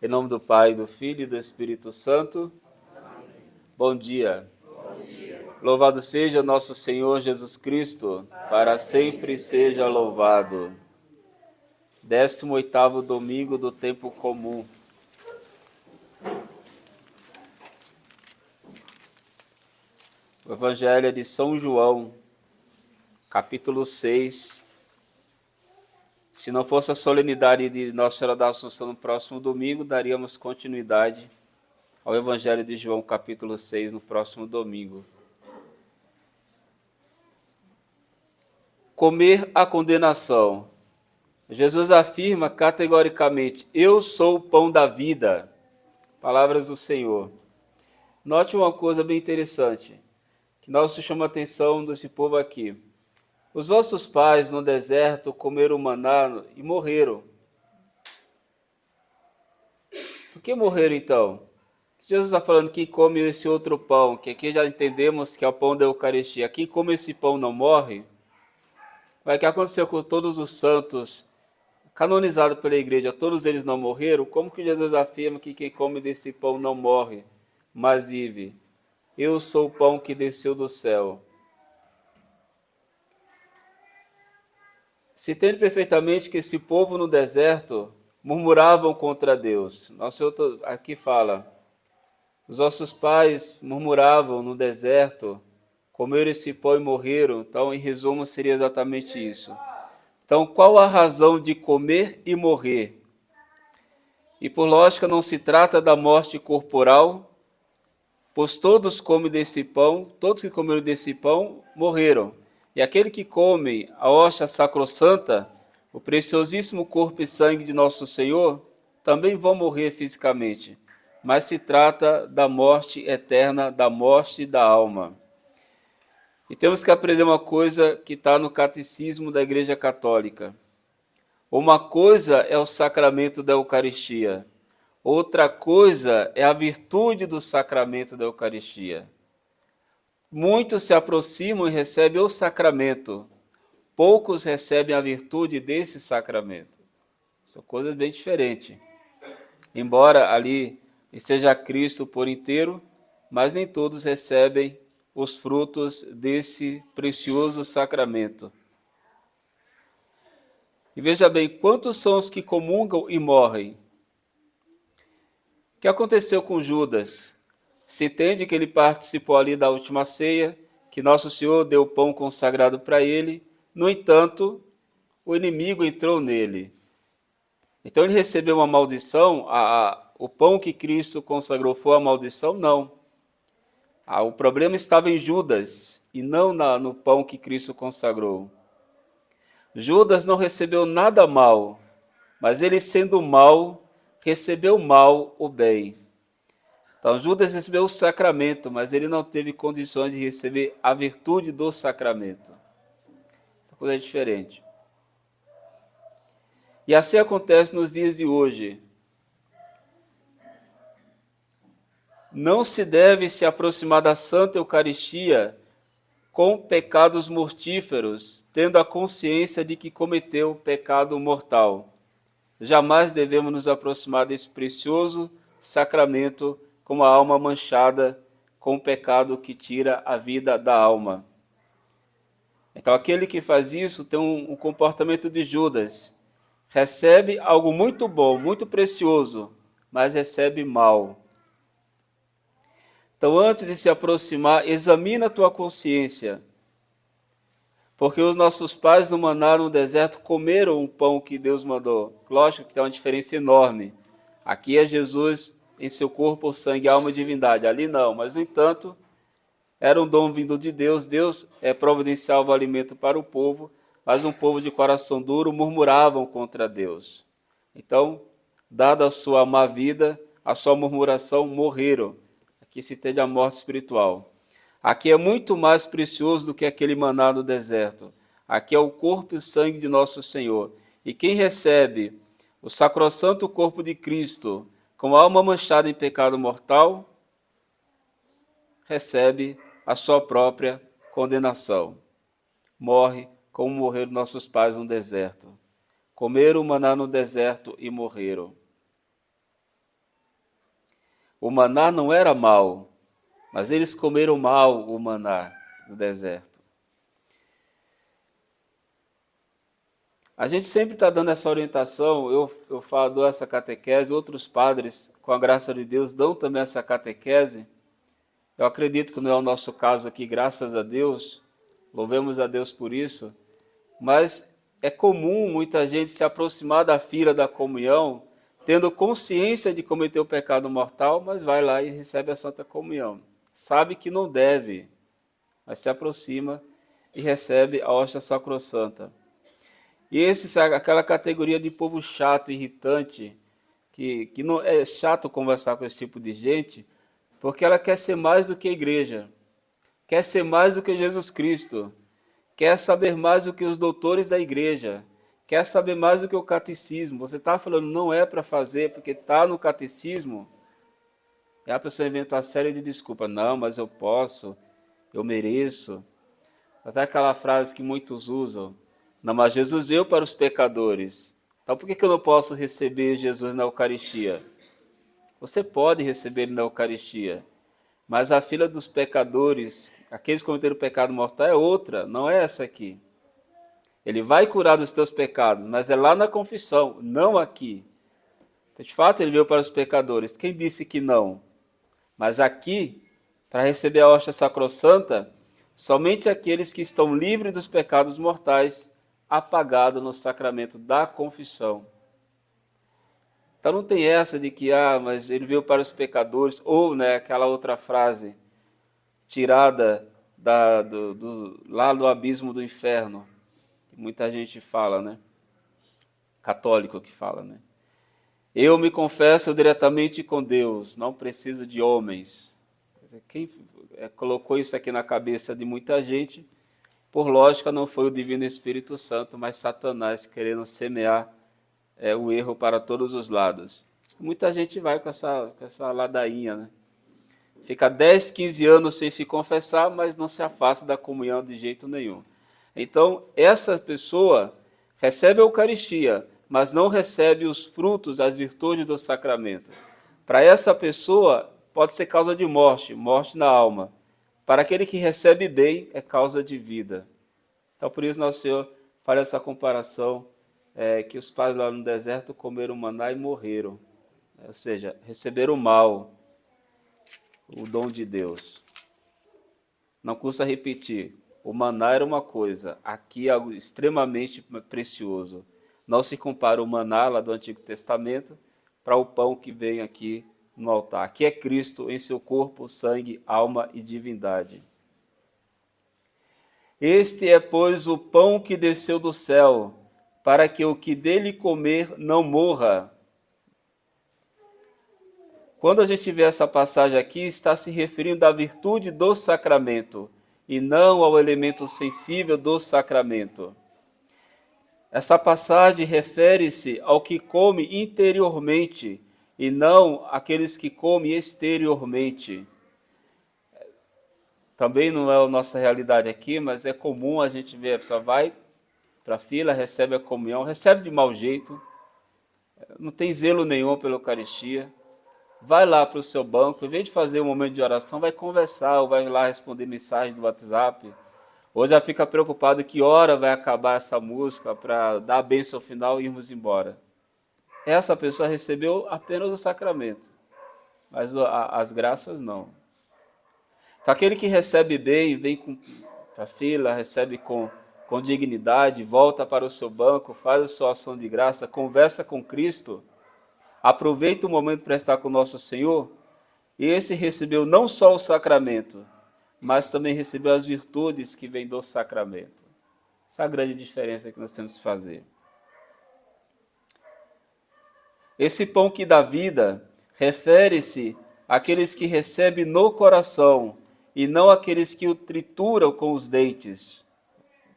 Em nome do Pai, do Filho e do Espírito Santo. Bom dia. Louvado seja nosso Senhor Jesus Cristo, para sempre seja louvado. 18º domingo do tempo comum. O Evangelho é de São João, capítulo 6. Se não fosse a solenidade de Nossa Senhora da Assunção no próximo domingo, daríamos continuidade ao Evangelho de João, capítulo 6, no próximo domingo. Comer a condenação. Jesus afirma categoricamente: eu sou o pão da vida. Palavras do Senhor. Note uma coisa bem interessante, que nós chamamos a atenção desse povo aqui. Os vossos pais no deserto comeram maná e morreram. Por que morreram então? Jesus está falando que come esse outro pão, que aqui já entendemos que é o pão da Eucaristia. Quem come esse pão não morre? Mas o que aconteceu com todos os santos canonizados pela igreja? Todos eles não morreram? Como que Jesus afirma que quem come desse pão não morre, mas vive? Eu sou o pão que desceu do céu. Se entende perfeitamente que esse povo no deserto murmuravam contra Deus. Nosso Senhor aqui fala: os vossos pais murmuravam no deserto, comeram esse pão e morreram. Então, em resumo, seria exatamente isso. Então, qual a razão de comer e morrer? E por lógica, não se trata da morte corporal, pois todos comem desse pão, todos que comeram desse pão morreram. E aquele que come a hóstia sacrossanta, o preciosíssimo corpo e sangue de nosso Senhor, também vão morrer fisicamente. Mas se trata da morte eterna, da morte da alma. E temos que aprender uma coisa que está no catecismo da Igreja Católica. Uma coisa é o sacramento da Eucaristia, outra coisa é a virtude do sacramento da Eucaristia. Muitos se aproximam e recebem o sacramento, poucos recebem a virtude desse sacramento. São coisas bem diferentes. Embora ali seja Cristo por inteiro, mas nem todos recebem os frutos desse precioso sacramento. E veja bem, quantos são os que comungam e morrem? O que aconteceu com Judas? Se entende que ele participou ali da última ceia, que Nosso Senhor deu o pão consagrado para ele, no entanto, o inimigo entrou nele. Então ele recebeu uma maldição, o pão que Cristo consagrou foi a maldição? Não. O problema estava em Judas e não no pão que Cristo consagrou. Judas não recebeu nada mal, mas ele sendo mal, recebeu mal o bem. Então Judas recebeu o sacramento, mas ele não teve condições de receber a virtude do sacramento. Essa coisa é diferente. E assim acontece nos dias de hoje. Não se deve se aproximar da Santa Eucaristia com pecados mortíferos, tendo a consciência de que cometeu pecado mortal. Jamais devemos nos aproximar desse precioso sacramento com uma alma manchada com o pecado que tira a vida da alma. Então aquele que faz isso tem um comportamento de Judas. Recebe algo muito bom, muito precioso, mas recebe mal. Então, antes de se aproximar, examina a tua consciência. Porque os nossos pais no maná no deserto comeram o pão que Deus mandou. Lógico que tem uma diferença enorme. Aqui é Jesus em seu corpo, sangue, alma e divindade. Ali não, mas no entanto, era um dom vindo de Deus. Deus providenciava o alimento para o povo, mas um povo de coração duro murmuravam contra Deus. Então, dada a sua má vida, a sua murmuração, morreram. Aqui se entende a morte espiritual. Aqui é muito mais precioso do que aquele maná do deserto. Aqui é o corpo e o sangue de nosso Senhor. E quem recebe o sacrossanto corpo de Cristo com alma manchada em pecado mortal, recebe a sua própria condenação. Morre como morreram nossos pais no deserto. Comeram o maná no deserto e morreram. O maná não era mal, mas eles comeram mal o maná do deserto. A gente sempre está dando essa orientação, eu falo, dou essa catequese, outros padres, com a graça de Deus, dão também essa catequese. Eu acredito que não é o nosso caso aqui, graças a Deus, louvemos a Deus por isso, mas é comum muita gente se aproximar da fila da comunhão, tendo consciência de cometer o pecado mortal, mas vai lá e recebe a Santa Comunhão. Sabe que não deve, mas se aproxima e recebe a hóstia sacrossanta. E esse, aquela categoria de povo chato, irritante, que não é chato conversar com esse tipo de gente, porque ela quer ser mais do que a igreja, quer ser mais do que Jesus Cristo, quer saber mais do que os doutores da igreja, quer saber mais do que o catecismo. Você está falando não é para fazer porque está no catecismo, e a pessoa inventa uma série de desculpas. Não, mas eu posso, eu mereço. Até aquela frase que muitos usam. Não, mas Jesus veio para os pecadores. Então por que eu não posso receber Jesus na Eucaristia? Você pode receber ele na Eucaristia, mas a fila dos pecadores, aqueles que cometeram pecado mortal, é outra, não é essa aqui. Ele vai curar dos teus pecados, mas é lá na confissão, não aqui. Então, de fato, ele veio para os pecadores. Quem disse que não? Mas aqui, para receber a hóstia sacrossanta, somente aqueles que estão livres dos pecados mortais, apagados no sacramento da confissão. Então não tem essa de que, mas ele veio para os pecadores, ou aquela outra frase tirada lá do abismo do inferno, que muita gente fala, católico que fala, Eu me confesso diretamente com Deus, não preciso de homens. Quem colocou isso aqui na cabeça de muita gente, por lógica não foi o Divino Espírito Santo, mas Satanás querendo semear o erro para todos os lados. Muita gente vai com essa ladainha, Fica 10, 15 anos sem se confessar, mas não se afasta da comunhão de jeito nenhum. Então, essa pessoa recebe a Eucaristia, mas não recebe os frutos, as virtudes do sacramento. Para essa pessoa, pode ser causa de morte, morte na alma. Para aquele que recebe bem, é causa de vida. Então, por isso, Nosso Senhor faz essa comparação, que os pais lá no deserto comeram maná e morreram. Ou seja, receberam mal, o dom de Deus. Não custa repetir, o maná era uma coisa, aqui é algo extremamente precioso. Não se compara o maná lá do Antigo Testamento para o pão que vem aqui no altar. Aqui é Cristo em seu corpo, sangue, alma e divindade. Este é, pois, o pão que desceu do céu, para que o que dele comer não morra. Quando a gente vê essa passagem aqui, está se referindo à virtude do sacramento e não ao elemento sensível do sacramento. Essa passagem refere-se ao que come interiormente e não àqueles que comem exteriormente. Também não é a nossa realidade aqui, mas é comum a gente ver, a pessoa vai para a fila, recebe a comunhão, recebe de mau jeito, não tem zelo nenhum pela Eucaristia, vai lá para o seu banco, em vez de fazer um momento de oração, vai conversar, ou vai lá responder mensagem do WhatsApp, ou já fica preocupado que hora vai acabar essa música para dar a bênção final e irmos embora. Essa pessoa recebeu apenas o sacramento, mas as graças não. Então, aquele que recebe bem, vem para a fila, recebe com dignidade, volta para o seu banco, faz a sua ação de graça, conversa com Cristo, aproveita o momento para estar com o nosso Senhor, e esse recebeu não só o sacramento, mas também recebeu as virtudes que vêm do sacramento. Essa é a grande diferença que nós temos que fazer. Esse pão que dá vida refere-se àqueles que recebem no coração, e não aqueles que o trituram com os dentes.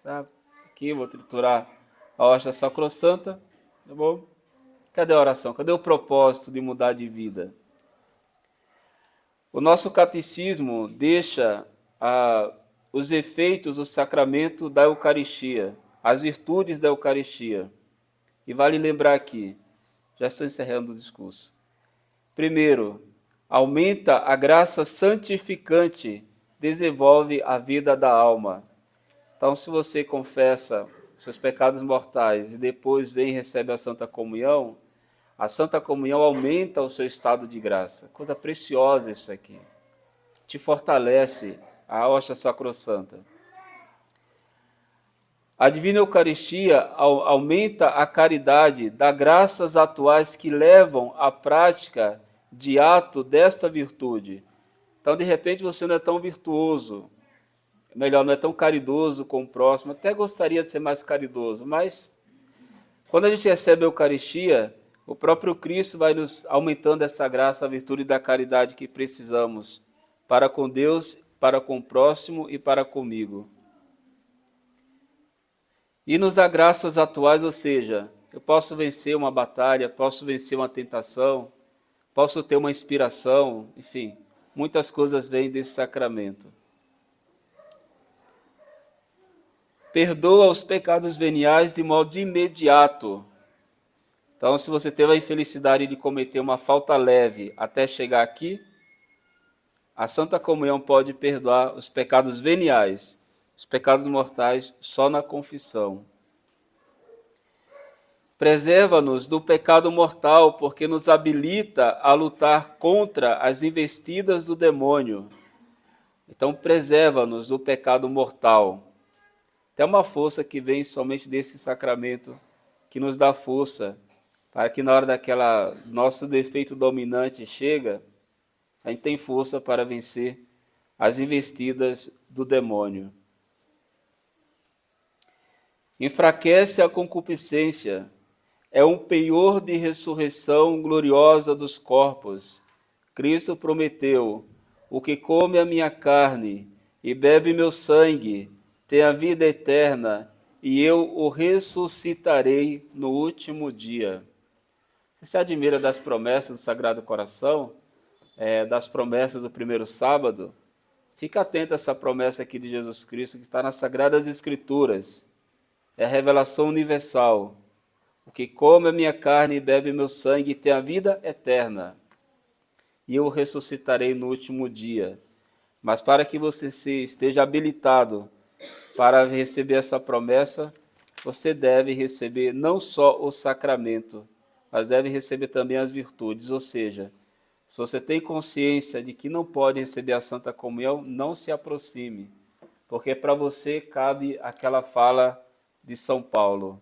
Tá? Aqui eu vou triturar a hóstia sacrossanta, tá bom? Cadê a oração? Cadê o propósito de mudar de vida? O nosso catecismo deixa os efeitos do sacramento da Eucaristia, as virtudes da Eucaristia. E vale lembrar aqui, já estou encerrando o discurso. Primeiro, aumenta a graça santificante, desenvolve a vida da alma. Então, se você confessa seus pecados mortais e depois vem e recebe a Santa Comunhão aumenta o seu estado de graça. Coisa preciosa isso aqui. Te fortalece a hóstia sacrossanta. A Divina Eucaristia aumenta a caridade, dá graças atuais que levam à prática de ato desta virtude. Então, de repente, você não é tão virtuoso, melhor, não é tão caridoso com o próximo, até gostaria de ser mais caridoso, mas quando a gente recebe a Eucaristia, o próprio Cristo vai nos aumentando essa graça, a virtude da caridade que precisamos para com Deus, para com o próximo e para comigo. E nos dá graças atuais, ou seja, eu posso vencer uma batalha, posso vencer uma tentação, posso ter uma inspiração, enfim, muitas coisas vêm desse sacramento. Perdoa os pecados veniais de modo imediato. Então, se você teve a infelicidade de cometer uma falta leve até chegar aqui, a Santa Comunhão pode perdoar os pecados veniais, os pecados mortais só na confissão. Preserva-nos do pecado mortal, porque nos habilita a lutar contra as investidas do demônio. Então, preserva-nos do pecado mortal. Tem uma força que vem somente desse sacramento, que nos dá força, para que na hora daquela nosso defeito dominante chega, a gente tem força para vencer as investidas do demônio. Enfraquece a concupiscência, é um penhor de ressurreição gloriosa dos corpos. Cristo prometeu: o que come a minha carne e bebe meu sangue tem a vida eterna, e eu o ressuscitarei no último dia. Você se admira das promessas do Sagrado Coração, das promessas do primeiro sábado? Fica atento a essa promessa aqui de Jesus Cristo, que está nas Sagradas Escrituras. É a revelação universal. O que come a minha carne e bebe meu sangue tem a vida eterna, e eu o ressuscitarei no último dia. Mas para que você esteja habilitado para receber essa promessa, você deve receber não só o sacramento, mas deve receber também as virtudes. Ou seja, se você tem consciência de que não pode receber a Santa Comunhão, não se aproxime, porque para você cabe aquela fala de São Paulo: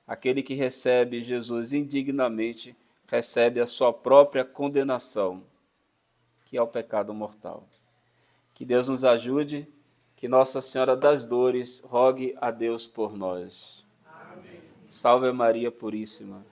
aquele que recebe Jesus indignamente recebe a sua própria condenação, que é o pecado mortal. Que Deus nos ajude, que Nossa Senhora das Dores rogue a Deus por nós. Amém. Salve Maria Puríssima.